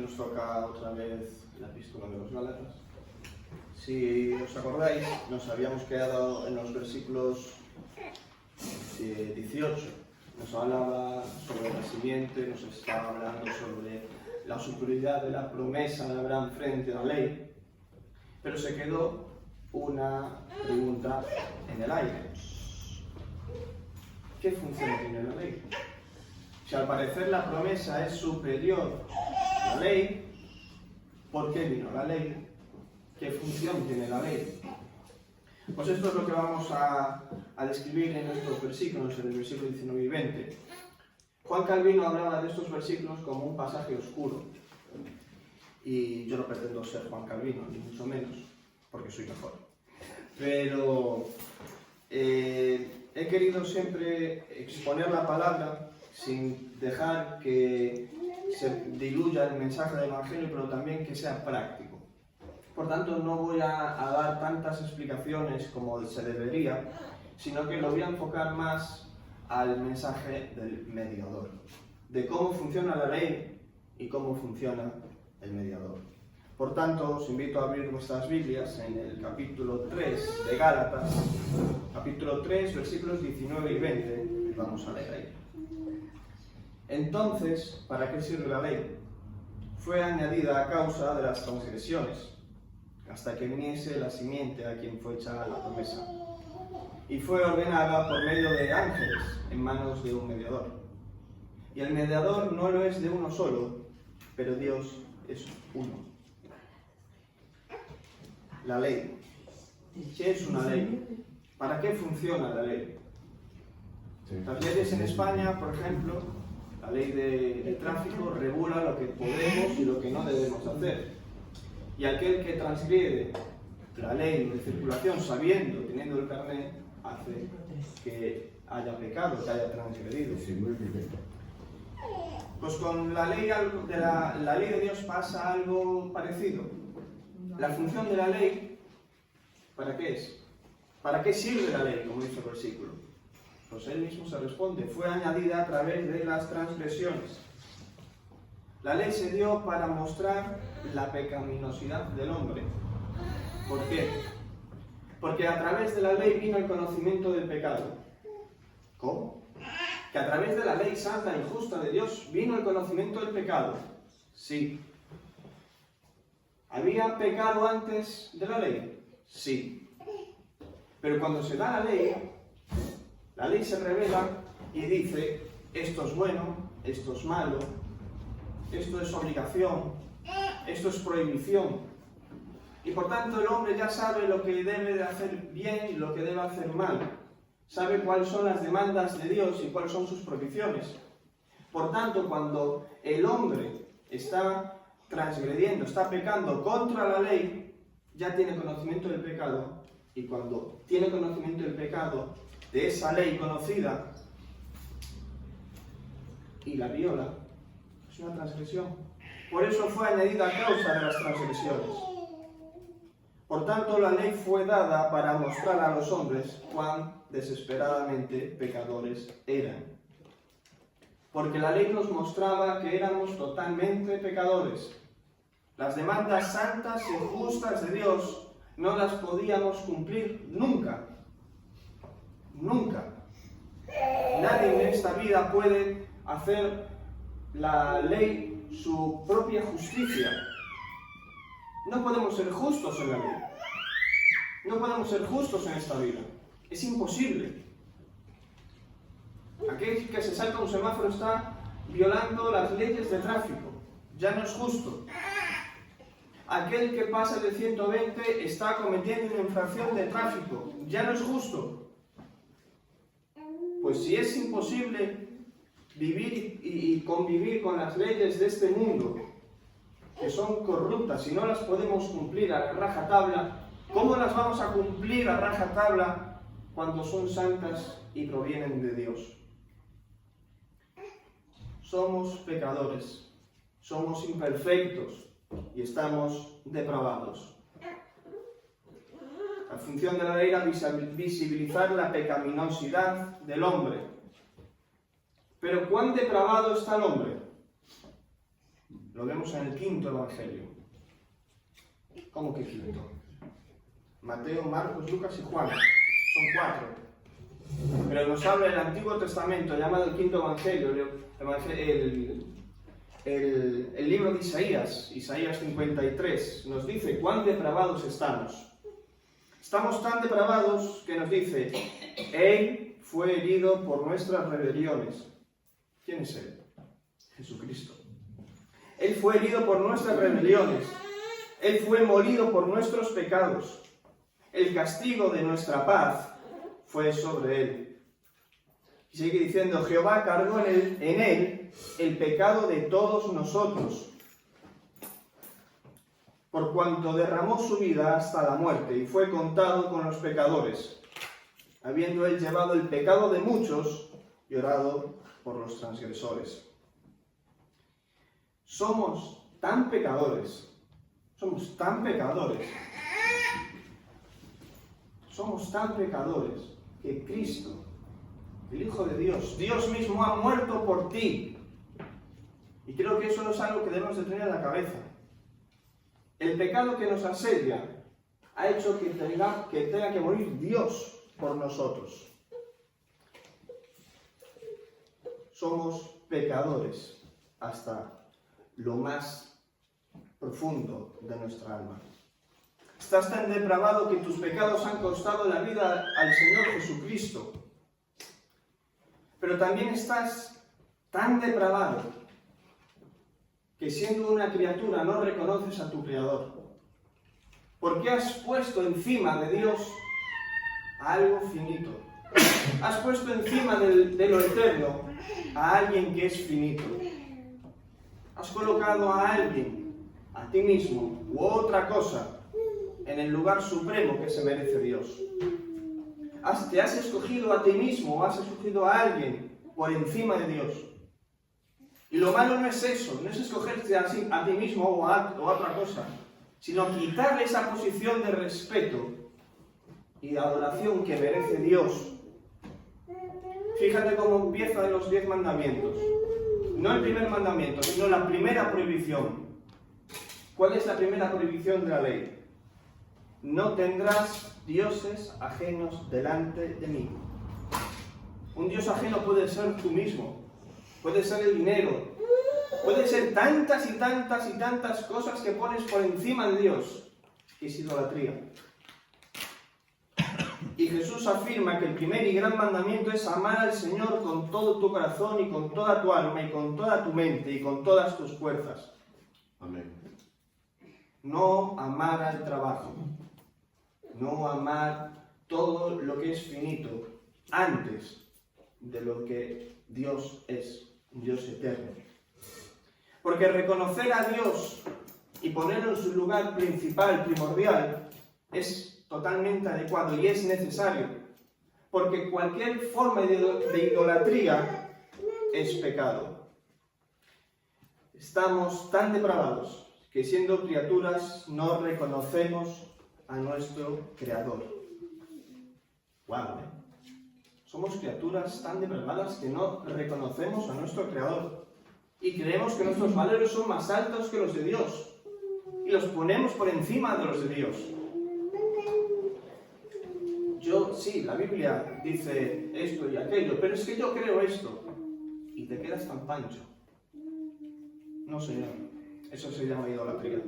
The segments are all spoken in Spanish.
nos toca otra vez la epístola de los Gálatas. Si os acordáis, nos habíamos quedado en los versículos 18. Nos hablaba sobre la simiente, nos estaba hablando sobre la superioridad de la promesa de Abraham frente a la ley, pero se quedó una pregunta en el aire. ¿Qué función tiene la ley? Si al parecer la promesa es superior a la ley, ¿por qué vino la ley? ¿Qué función tiene la ley? Pues esto es lo que vamos a describir en estos versículos, en el versículo 19 y 20. Juan Calvino hablaba de estos versículos como un pasaje oscuro. Y yo no pretendo ser Juan Calvino, ni mucho menos, porque soy mejor. Pero he querido siempre exponer la palabra sin dejar que se diluya el mensaje del Evangelio, pero también que sea práctico. Por tanto, no voy a dar tantas explicaciones como se debería, sino que lo voy a enfocar más al mensaje del mediador, de cómo funciona la ley y cómo funciona el mediador. Por tanto, os invito a abrir vuestras Biblias en el capítulo 3 de Gálatas, capítulo 3, versículos 19 y 20, y vamos a leer ahí. Entonces, ¿para qué sirve la ley? Fue añadida a causa de las transgresiones, hasta que viniese la simiente a quien fue hecha la promesa. Y fue ordenada por medio de ángeles en manos de un mediador. Y el mediador no lo es de uno solo, pero Dios es uno. La ley. ¿Qué es una ley? ¿Para qué funciona la ley? Las leyes en España, por ejemplo, la ley de tráfico regula lo que podemos y lo que no debemos hacer. Y aquel que transgrede la ley de circulación sabiendo, teniendo el carnet, hace que haya pecado, que haya transgredido. Pues con la ley de Dios pasa algo parecido. La función de la ley, ¿para qué es? ¿Para qué sirve la ley, como dice el versículo? Pues él mismo se responde, fue añadida a través de las transgresiones. La ley se dio para mostrar la pecaminosidad del hombre. ¿Por qué? Porque a través de la ley vino el conocimiento del pecado. ¿Cómo? Que a través de la ley santa y justa de Dios vino el conocimiento del pecado. Sí. ¿Había pecado antes de la ley? Sí. Pero cuando se da la ley se revela y dice, esto es bueno, esto es malo, esto es obligación, esto es prohibición. Y por tanto el hombre ya sabe lo que debe de hacer bien y lo que debe hacer mal. Sabe cuáles son las demandas de Dios y cuáles son sus prohibiciones. Por tanto, cuando el hombre está transgrediendo, está pecando contra la ley, ya tiene conocimiento del pecado. Y cuando tiene conocimiento del pecado, de esa ley conocida, y la viola, es una transgresión. Por eso fue añadida a causa de las transgresiones. Por tanto, la ley fue dada para mostrar a los hombres cuán desesperadamente pecadores eran. Porque la ley nos mostraba que éramos totalmente pecadores. Las demandas santas y justas de Dios no las podíamos cumplir nunca. Nunca. Nadie en esta vida puede hacer la ley su propia justicia. No podemos ser justos en la ley. No podemos ser justos en esta vida. Es imposible. Aquel que se salta un semáforo está violando las leyes de tráfico. Ya no es justo. Aquel que pasa de 120 está cometiendo una infracción de tráfico. Ya no es justo. Pues si es imposible vivir y convivir con las leyes de este mundo, que son corruptas y no las podemos cumplir a rajatabla, ¿cómo las vamos a cumplir a rajatabla cuando son santas y provienen de Dios? Somos pecadores, somos imperfectos y estamos depravados. La función de la ley era visibilizar la pecaminosidad del hombre. Pero ¿cuán depravado está el hombre? El Lo vemos en el quinto evangelio. ¿Cómo que quinto? Mateo, Marcos, Lucas y Juan. Son 4. Pero nos habla el Antiguo Testamento, llamado el quinto evangelio, el libro de Isaías, Isaías 53, nos dice cuán depravados estamos. Estamos tan depravados que nos dice, Él fue herido por nuestras rebeliones. ¿Quién es Él? Jesucristo. Él fue herido por nuestras rebeliones. Él fue molido por nuestros pecados. El castigo de nuestra paz fue sobre Él. Y sigue diciendo, Jehová cargó en Él el pecado de todos nosotros, por cuanto derramó su vida hasta la muerte y fue contado con los pecadores, habiendo Él llevado el pecado de muchos y orado por los transgresores. Somos tan pecadores, somos tan pecadores que Cristo, el Hijo de Dios, Dios mismo ha muerto por ti. Y creo que eso no es algo que debemos de tener en la cabeza. El pecado que nos asedia ha hecho que tenga que morir Dios por nosotros. Somos pecadores hasta lo más profundo de nuestra alma. Estás tan depravado que tus pecados han costado la vida al Señor Jesucristo. Pero también estás tan depravado que siendo una criatura no reconoces a tu Creador. Porque has puesto encima de Dios a algo finito. Has puesto encima de lo eterno a alguien que es finito. Has colocado a alguien, a ti mismo u otra cosa, en el lugar supremo que se merece Dios. Te has escogido a ti mismo o has escogido a alguien por encima de Dios. Y lo malo no es eso, no es escogerte a ti mismo o a otra cosa, sino quitarle esa posición de respeto y de adoración que merece Dios. Fíjate cómo empieza en los 10 mandamientos. No el primer mandamiento, sino la primera prohibición. ¿Cuál es la primera prohibición de la ley? No tendrás dioses ajenos delante de mí. Un dios ajeno puede ser tú mismo, puede ser el dinero, puede ser tantas y tantas y tantas cosas que pones por encima de Dios, que es idolatría. Y Jesús afirma que el primer y gran mandamiento es amar al Señor con todo tu corazón y con toda tu alma y con toda tu mente y con todas tus fuerzas. Amén. No amar al trabajo, no amar todo lo que es finito antes de lo que Dios es, un Dios eterno. Porque reconocer a Dios y ponerlo en su lugar principal, primordial, es totalmente adecuado y es necesario, porque cualquier forma de idolatría es pecado. Estamos tan depravados que siendo criaturas no reconocemos a nuestro Creador. ¡Guau! Somos criaturas tan depravadas que no reconocemos a nuestro Creador y creemos que nuestros valores son más altos que los de Dios y los ponemos por encima de los de Dios. Sí, la Biblia dice esto y aquello, pero es que yo creo esto. Y te quedas tan pancho. No, Señor, eso se llama idolatría.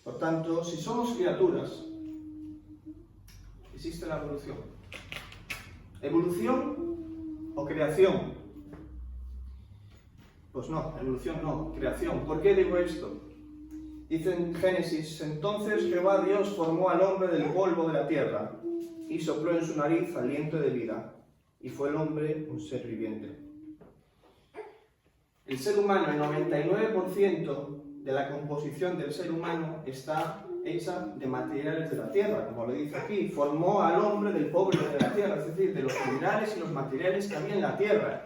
Por tanto, si somos criaturas, existe la evolución. ¿Evolución o creación? Pues no, evolución no, creación. ¿Por qué digo esto? Dice en Génesis, entonces Jehová Dios formó al hombre del polvo de la tierra y sopló en su nariz aliento de vida, y fue el hombre un ser viviente. El ser humano, el 99% de la composición del ser humano está hecha de materiales de la tierra, como lo dice aquí, formó al hombre del polvo de la tierra, es decir, de los minerales y los materiales que había en la tierra.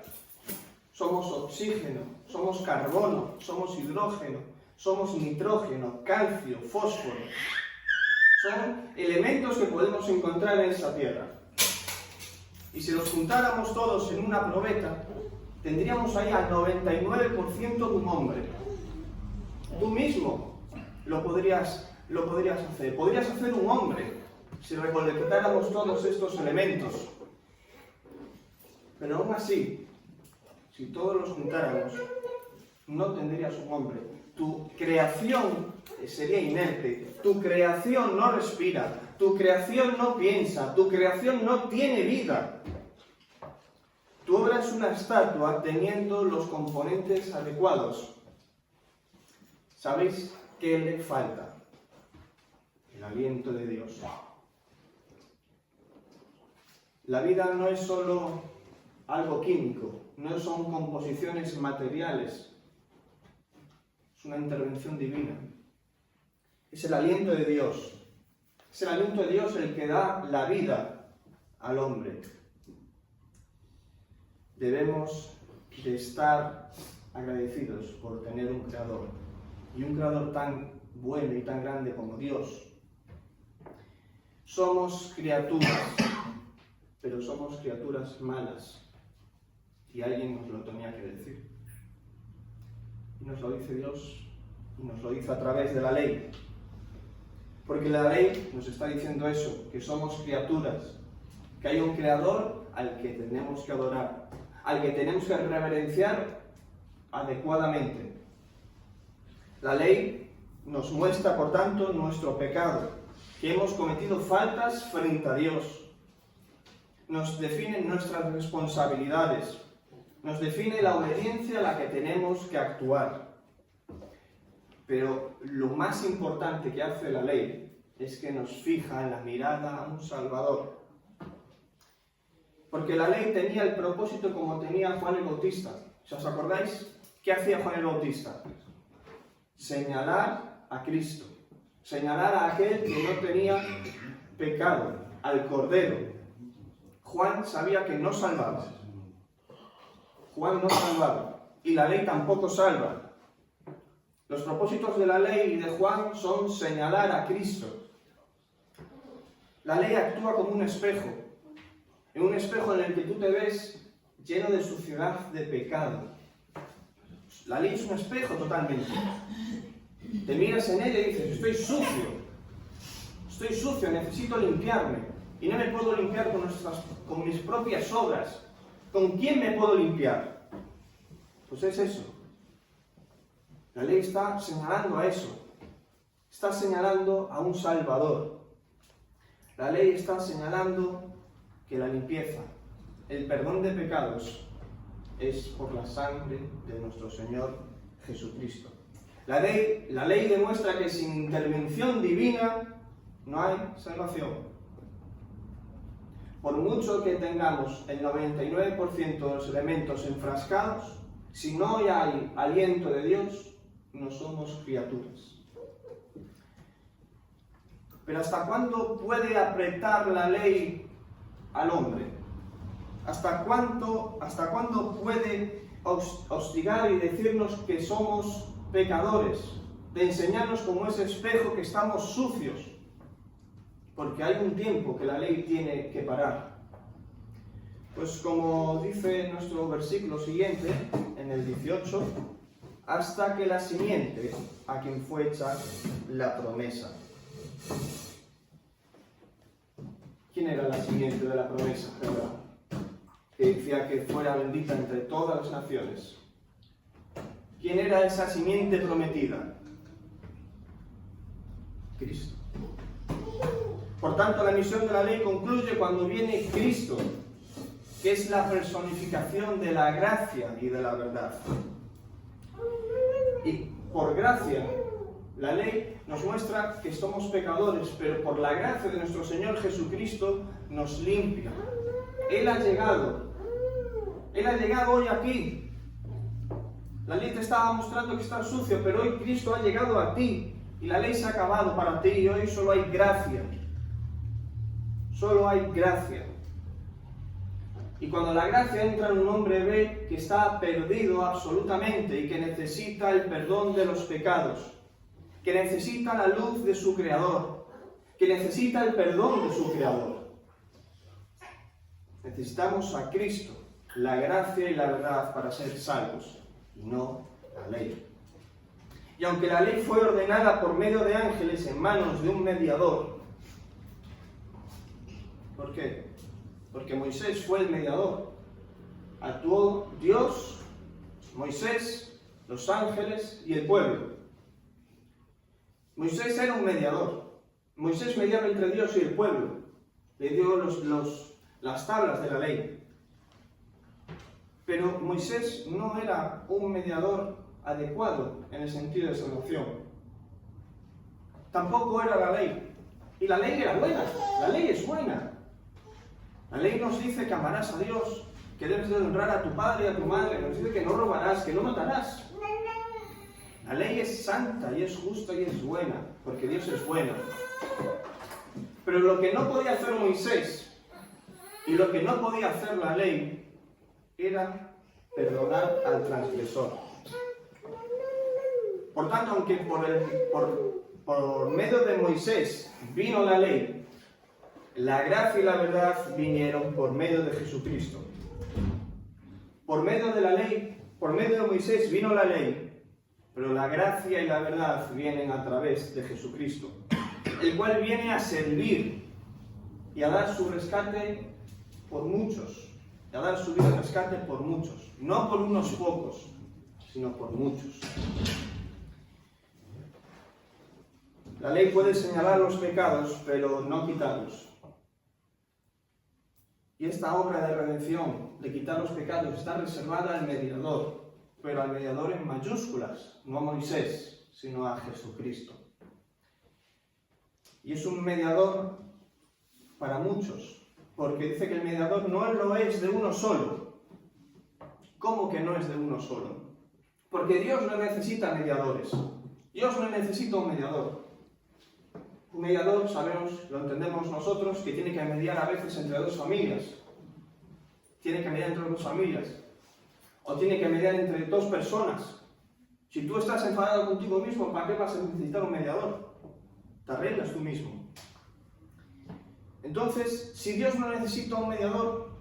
Somos oxígeno, somos carbono, somos hidrógeno, somos nitrógeno, calcio, fósforo. Son elementos que podemos encontrar en esa tierra. Y si los juntáramos todos en una probeta, tendríamos ahí al 99% de un hombre. Tú mismo lo podrías hacer. Podrías hacer un hombre si recolectáramos todos estos elementos. Pero aún así, si todos los juntáramos, no tendrías un hombre. Tu creación sería inerte, tu creación no respira, tu creación no piensa, tu creación no tiene vida. Tu obra es una estatua teniendo los componentes adecuados. ¿Sabéis qué le falta? El aliento de Dios. La vida no es solo algo químico, no son composiciones materiales, es una intervención divina. Es el aliento de Dios. Es el aliento de Dios el que da la vida al hombre. Debemos de estar agradecidos por tener un Creador, y un Creador tan bueno y tan grande como Dios. Somos criaturas, pero somos criaturas malas. Y alguien nos lo tenía que decir. Y nos lo dice Dios, y nos lo dice a través de la ley. Porque la ley nos está diciendo eso, que somos criaturas, que hay un Creador al que tenemos que adorar, al que tenemos que reverenciar adecuadamente. La ley nos muestra, por tanto, nuestro pecado, que hemos cometido faltas frente a Dios. Nos define nuestras responsabilidades, nos define la obediencia a la que tenemos que actuar. Pero lo más importante que hace la ley es que nos fija en la mirada a un Salvador. Porque la ley tenía el propósito como tenía Juan el Bautista. Si os acordáis, ¿qué hacía Juan el Bautista? Señalar a Cristo, señalar a aquel que no tenía pecado, al Cordero. Juan sabía que no salvaba. Juan no salvaba, y la ley tampoco salva. Los propósitos de la ley y de Juan son señalar a Cristo. La ley actúa como un espejo, en un espejo en el que tú te ves lleno de suciedad, de pecado. La ley es un espejo totalmente. Te miras en ella y dices, estoy sucio, necesito limpiarme, y no me puedo limpiar con mis propias obras. ¿Con quién me puedo limpiar? Pues es eso. La ley está señalando a eso. Está señalando a un Salvador. La ley está señalando que la limpieza, el perdón de pecados, es por la sangre de nuestro Señor Jesucristo. La ley demuestra que sin intervención divina no hay salvación. Por mucho que tengamos el 99% de los elementos enfrascados, si no hay aliento de Dios, no somos criaturas. Pero ¿hasta cuándo puede apretar la ley al hombre? ¿Hasta cuándo puede hostigar y decirnos que somos pecadores? De enseñarnos como ese espejo que estamos sucios. Porque hay un tiempo que la ley tiene que parar. Pues como dice nuestro versículo siguiente, en el 18, hasta que la simiente a quien fue hecha la promesa. ¿Quién era la simiente de la promesa, verdad? Que decía que fuera bendita entre todas las naciones. ¿Quién era esa simiente prometida? Cristo. Por tanto, la misión de la ley concluye cuando viene Cristo, que es la personificación de la gracia y de la verdad. Y por gracia, la ley nos muestra que somos pecadores, pero por la gracia de nuestro Señor Jesucristo nos limpia. Él ha llegado hoy aquí. La ley te estaba mostrando que estás sucio, pero hoy Cristo ha llegado a ti y la ley se ha acabado para ti y hoy solo hay gracia. Solo hay gracia. Y cuando la gracia entra en un hombre, ve que está perdido absolutamente y que necesita el perdón de los pecados, que necesita la luz de su Creador, que necesita el perdón de su Creador. Necesitamos a Cristo, la gracia y la verdad para ser salvos, y no la ley. Y aunque la ley fue ordenada por medio de ángeles en manos de un mediador, ¿por qué? Porque Moisés fue el mediador. Actuó Dios, Moisés, los ángeles y el pueblo. Moisés era un mediador. Moisés mediaba entre Dios y el pueblo. Le dio las tablas de la ley. Pero Moisés no era un mediador adecuado en el sentido de salvación. Tampoco era la ley. Y la ley era buena. La ley es buena. La ley nos dice que amarás a Dios, que debes de honrar a tu padre y a tu madre. Nos dice que no robarás, que no matarás. La ley es santa y es justa y es buena, porque Dios es bueno. Pero lo que no podía hacer Moisés y lo que no podía hacer la ley era perdonar al transgresor. Por tanto, aunque por medio de Moisés vino la ley, la gracia y la verdad vinieron por medio de Jesucristo. Por medio de la ley, por medio de Moisés vino la ley, pero la gracia y la verdad vienen a través de Jesucristo, el cual viene a servir y a dar su rescate por muchos, y a dar su vida de rescate por muchos, no por unos pocos, sino por muchos. La ley puede señalar los pecados, pero no quitarlos. Y esta obra de redención, de quitar los pecados, está reservada al mediador, pero al mediador en mayúsculas, no a Moisés, sino a Jesucristo. Y es un mediador para muchos, porque dice que el mediador no lo es de uno solo. ¿Cómo que no es de uno solo? Porque Dios no necesita mediadores. Dios no necesita un mediador. Un mediador, sabemos, lo entendemos nosotros, que tiene que mediar a veces entre dos familias. Tiene que mediar entre dos familias. O tiene que mediar entre dos personas. Si tú estás enfadado contigo mismo, ¿para qué vas a necesitar un mediador? Te arreglas tú mismo. Entonces, si Dios no necesita un mediador,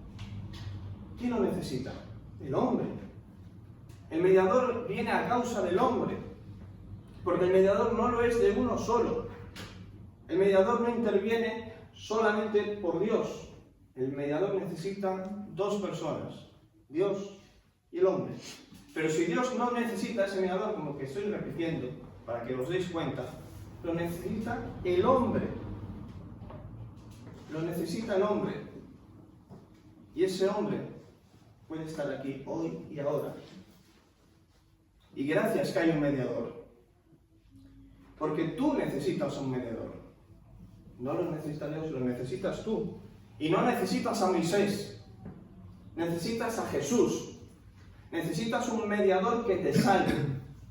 ¿quién lo necesita? El hombre. El mediador viene a causa del hombre. Porque el mediador no lo es de uno solo. El mediador no interviene solamente por Dios. El mediador necesita dos personas, Dios y el hombre. Pero si Dios no necesita ese mediador, como que estoy repitiendo, para que os deis cuenta, lo necesita el hombre. Lo necesita el hombre. Y ese hombre puede estar aquí hoy y ahora. Y gracias que hay un mediador. Porque tú necesitas un mediador. No lo necesita Dios, lo necesitas tú. Y no necesitas a Moisés. Necesitas a Jesús. Necesitas un mediador que te salve.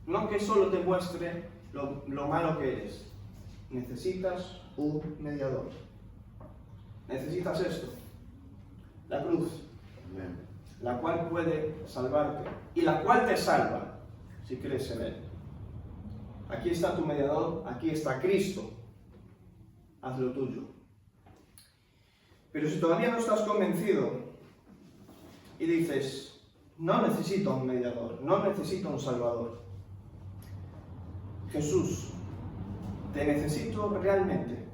No que solo te muestre lo malo que eres. Necesitas un mediador. Necesitas esto. La cruz. La cual puede salvarte. Y la cual te salva si crees en Él. Aquí está tu mediador, aquí está Cristo. Haz lo tuyo. Pero si todavía no estás convencido y dices, no necesito un mediador, no necesito un salvador. Jesús, ¿te necesito realmente?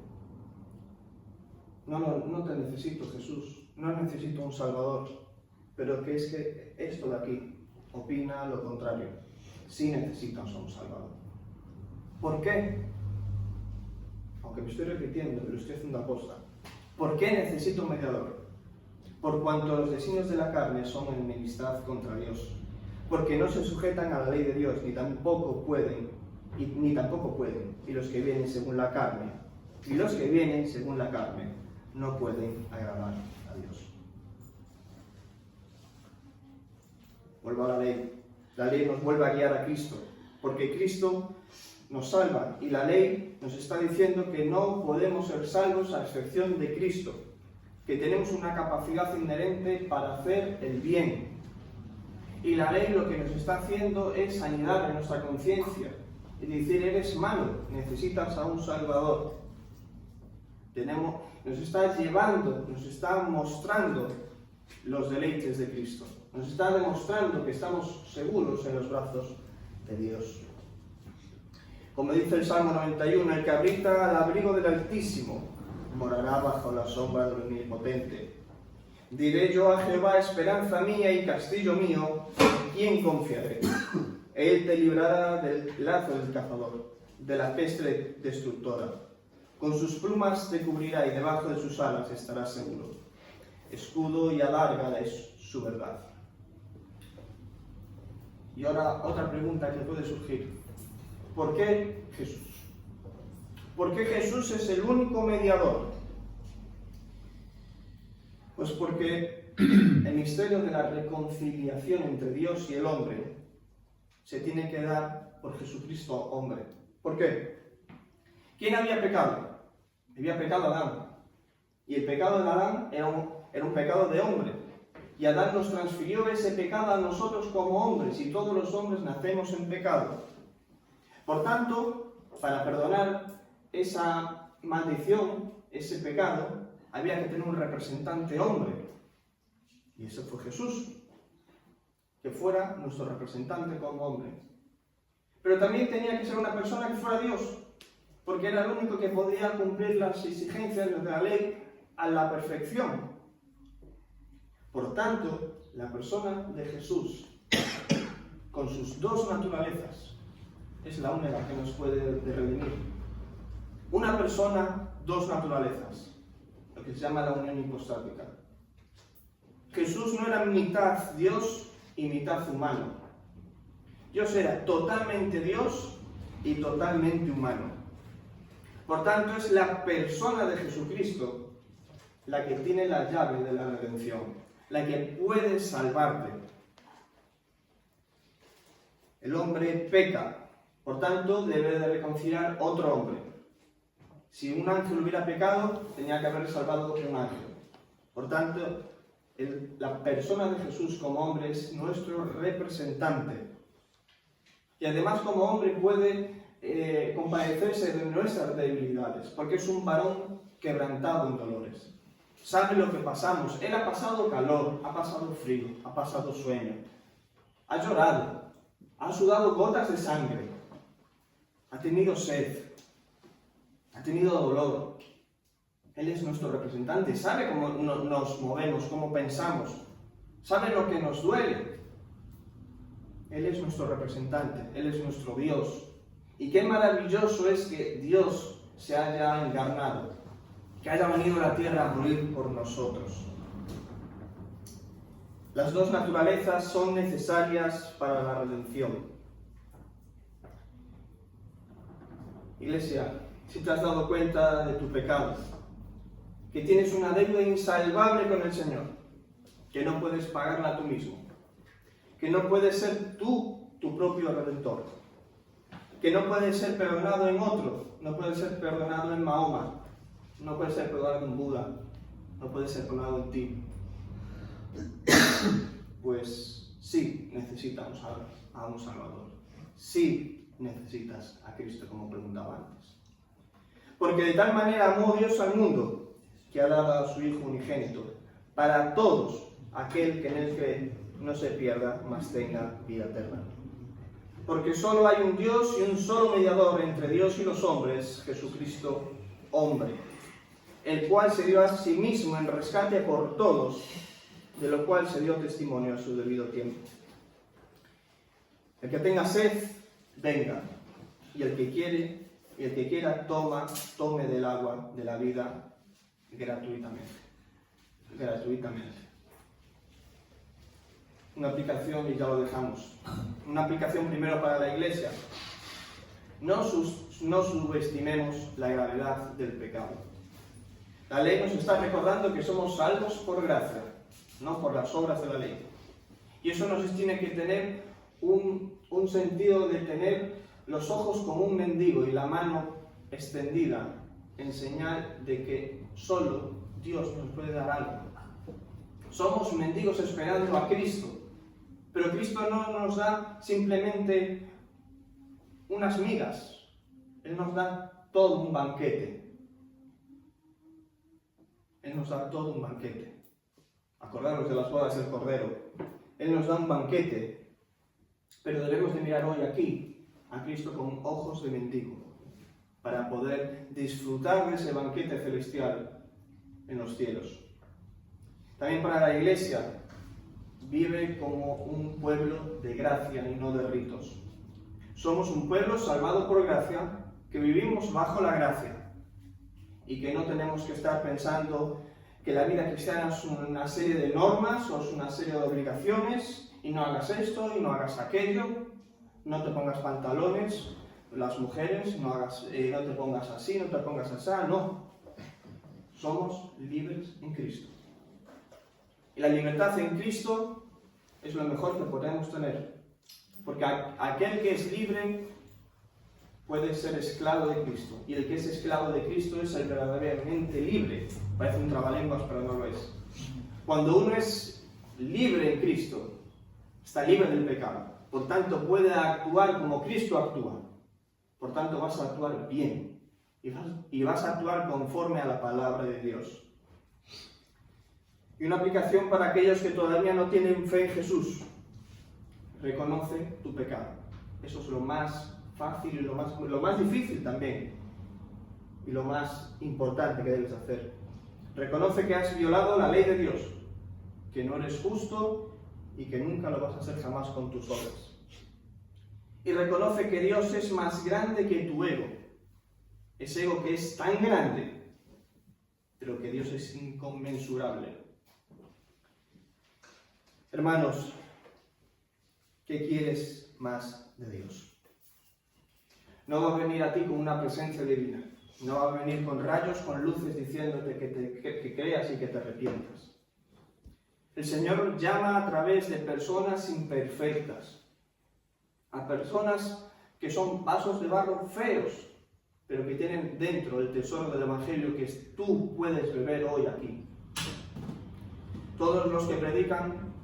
No te necesito, Jesús. No necesito un salvador. Pero que es que esto de aquí opina lo contrario. Sí necesitas un salvador. ¿Por qué? Aunque me estoy repitiendo, pero estoy haciendo aposta. ¿Por qué necesito un mediador? Por cuanto los designios de la carne son enemistad contra Dios. Porque no se sujetan a la ley de Dios, ni tampoco pueden. Y los que vienen según la carne. Y los que vienen según la carne no pueden agradar a Dios. Vuelvo a la ley. La ley nos vuelve a guiar a Cristo. Porque Cristo nos salva y la ley nos está diciendo que no podemos ser salvos a excepción de Cristo, que tenemos una capacidad inherente para hacer el bien. Y la ley lo que nos está haciendo es añadir en nuestra conciencia y decir, eres malo, necesitas a un Salvador. Nos está llevando, nos está mostrando los deleites de Cristo. Nos está demostrando que estamos seguros en los brazos de Dios. Como dice el Salmo 91, el que habita al abrigo del Altísimo morará bajo la sombra del Omnipotente. Diré yo a Jehová, esperanza mía y castillo mío, ¿en quién confiaré? Él te librará del lazo del cazador, de la peste destructora. Con sus plumas te cubrirá y debajo de sus alas estarás seguro. Escudo y alarga es su verdad. Y ahora otra pregunta que puede surgir. ¿Por qué Jesús? ¿Por qué Jesús es el único mediador? Pues porque el misterio de la reconciliación entre Dios y el hombre se tiene que dar por Jesucristo hombre. ¿Por qué? ¿Quién había pecado? Había pecado Adán. Y el pecado de Adán era un pecado de hombre. Y Adán nos transfirió ese pecado a nosotros como hombres, y todos los hombres nacemos en pecado. Por tanto, para perdonar esa maldición, ese pecado, había que tener un representante hombre. Y ese fue Jesús, que fuera nuestro representante como hombre. Pero también tenía que ser una persona que fuera Dios, porque era el único que podía cumplir las exigencias de la ley a la perfección. Por tanto, la persona de Jesús, con sus dos naturalezas, es la única que nos puede redimir. Una persona, dos naturalezas, lo que se llama la unión hipostática. Jesús no era mitad Dios y mitad humano. Dios era totalmente Dios y totalmente humano. Por tanto, es la persona de Jesucristo la que tiene la llave de la redención, la que puede salvarte. El hombre peca, por tanto, debe de reconciliar otro hombre. Si un ángel hubiera pecado, tenía que haber salvado un ángel. Por tanto, la persona de Jesús como hombre es nuestro representante. Y además como hombre puede compadecerse de nuestras debilidades, porque es un varón quebrantado en dolores. Sabe lo que pasamos. Él ha pasado calor, ha pasado frío, ha pasado sueño. Ha llorado, ha sudado gotas de sangre, ha tenido sed, ha tenido dolor. Él es nuestro representante, sabe cómo nos movemos, cómo pensamos, sabe lo que nos duele. Él es nuestro representante, Él es nuestro Dios. Y qué maravilloso es que Dios se haya encarnado, que haya venido a la tierra a morir por nosotros. Las dos naturalezas son necesarias para la redención. Iglesia, si te has dado cuenta de tu pecado, que tienes una deuda insalvable con el Señor, que no puedes pagarla tú mismo, que no puedes ser tú tu propio redentor, que no puedes ser perdonado en otro, no puedes ser perdonado en Mahoma, no puedes ser perdonado en Buda, no puedes ser perdonado en ti. Pues sí necesitamos a un Salvador, sí necesitas a Cristo, como preguntaba antes. Porque de tal manera amó Dios al mundo, que ha dado a su Hijo unigénito, para todos aquel que en él cree no se pierda, mas tenga vida eterna. Porque solo hay un Dios y un solo mediador entre Dios y los hombres, Jesucristo, hombre, el cual se dio a sí mismo en rescate por todos, de lo cual se dio testimonio a su debido tiempo. El que tenga sed, venga, y el que quiera, tome del agua de la vida gratuitamente. Una aplicación, y ya lo dejamos. Una aplicación primero para la Iglesia. No subestimemos la gravedad del pecado. La ley nos está recordando que somos salvos por gracia, no por las obras de la ley. Y eso nos tiene que tener un sentido de tener los ojos como un mendigo y la mano extendida en señal de que solo Dios nos puede dar algo. Somos mendigos esperando a Cristo, pero Cristo no nos da simplemente unas migas, Él nos da todo un banquete. Él nos da todo un banquete. Acordaros de las bodas del Cordero. Él nos da un banquete, pero debemos de mirar hoy aquí a Cristo con ojos de mendigo, para poder disfrutar de ese banquete celestial en los cielos. También para la Iglesia, vive como un pueblo de gracia y no de ritos. Somos un pueblo salvado por gracia, que vivimos bajo la gracia y que no tenemos que estar pensando que la vida cristiana es una serie de normas o es una serie de obligaciones y no hagas esto y no hagas aquello, no te pongas pantalones, las mujeres, no te pongas así, no te pongas así, no. Somos libres en Cristo. Y la libertad en Cristo es lo mejor que podemos tener. Porque aquel que es libre puede ser esclavo de Cristo. Y el que es esclavo de Cristo es el verdaderamente libre. Parece un trabalenguas, pero no lo es. Cuando uno es libre en Cristo, está libre del pecado. Por tanto, puede actuar como Cristo actúa. Por tanto, vas a actuar bien. Y vas a actuar conforme a la palabra de Dios. Y una aplicación para aquellos que todavía no tienen fe en Jesús. Reconoce tu pecado. Eso es lo más fácil y lo más difícil también. Y lo más importante que debes hacer. Reconoce que has violado la ley de Dios. Que no eres justo y que nunca lo vas a hacer jamás con tus obras. Y reconoce que Dios es más grande que tu ego. Ese ego que es tan grande, pero que Dios es inconmensurable. Hermanos, ¿qué quieres más de Dios? No va a venir a ti con una presencia divina. No va a venir con rayos, con luces, diciéndote que creas y que te arrepientas. El Señor llama a través de personas imperfectas, a personas que son vasos de barro feos, pero que tienen dentro el tesoro del Evangelio que tú puedes beber hoy aquí. Todos los que predican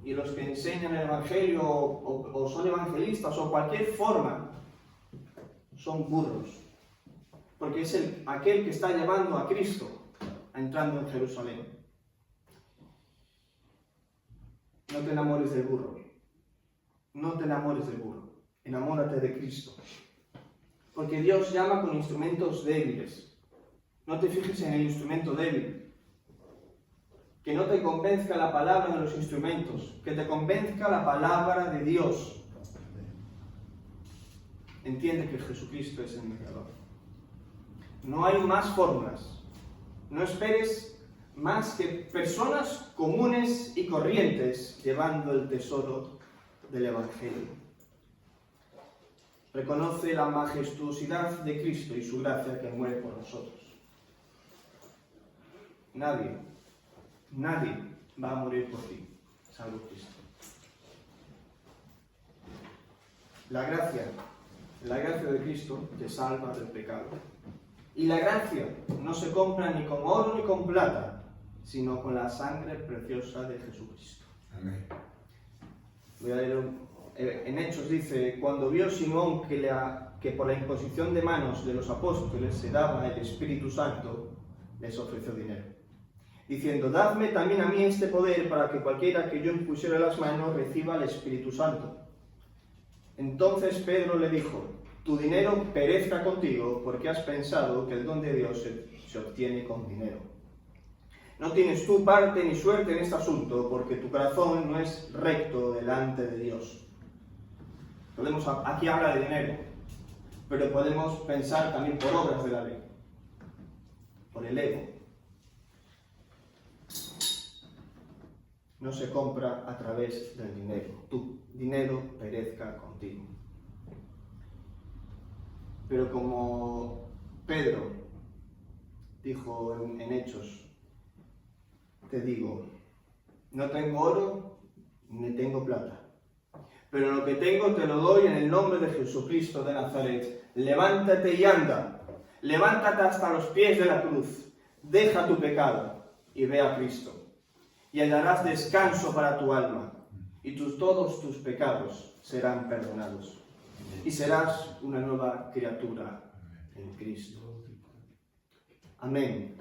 y los que enseñan el Evangelio o son evangelistas o cualquier forma, son burros. Porque es aquel que está llevando a Cristo entrando en Jerusalén. No te enamores del burro. No te enamores del burro. Enamórate de Cristo. Porque Dios llama con instrumentos débiles. No te fijes en el instrumento débil. Que no te convenzca la palabra de los instrumentos, que te convenzca la palabra de Dios. Entiende que Jesucristo es el mediador. No hay más fórmulas. No esperes más que personas comunes y corrientes llevando el tesoro del Evangelio. Reconoce la majestuosidad de Cristo y su gracia que muere por nosotros. Nadie va a morir por ti, salvo Cristo. La gracia de Cristo te salva del pecado. Y la gracia no se compra ni con oro ni con plata, sino con la sangre preciosa de Jesucristo. Amén. Voy a leer en Hechos dice, cuando vio Simón que por la imposición de manos de los apóstoles se daba el Espíritu Santo, les ofreció dinero, diciendo, dadme también a mí este poder para que cualquiera que yo impusiera las manos reciba el Espíritu Santo. Entonces Pedro le dijo, tu dinero perezca contigo, porque has pensado que el don de Dios se obtiene con dinero. No tienes tú parte ni suerte en este asunto, porque tu corazón no es recto delante de Dios. Aquí habla de dinero, pero podemos pensar también por obras de la ley, por el ego. No se compra a través del dinero. Tu dinero perezca contigo. Pero como Pedro dijo en Hechos, te digo, no tengo oro ni tengo plata, pero lo que tengo te lo doy en el nombre de Jesucristo de Nazaret. Levántate y anda. Levántate hasta los pies de la cruz. Deja tu pecado y ve a Cristo. Y hallarás descanso para tu alma. Y todos tus pecados serán perdonados. Y serás una nueva criatura en Cristo. Amén.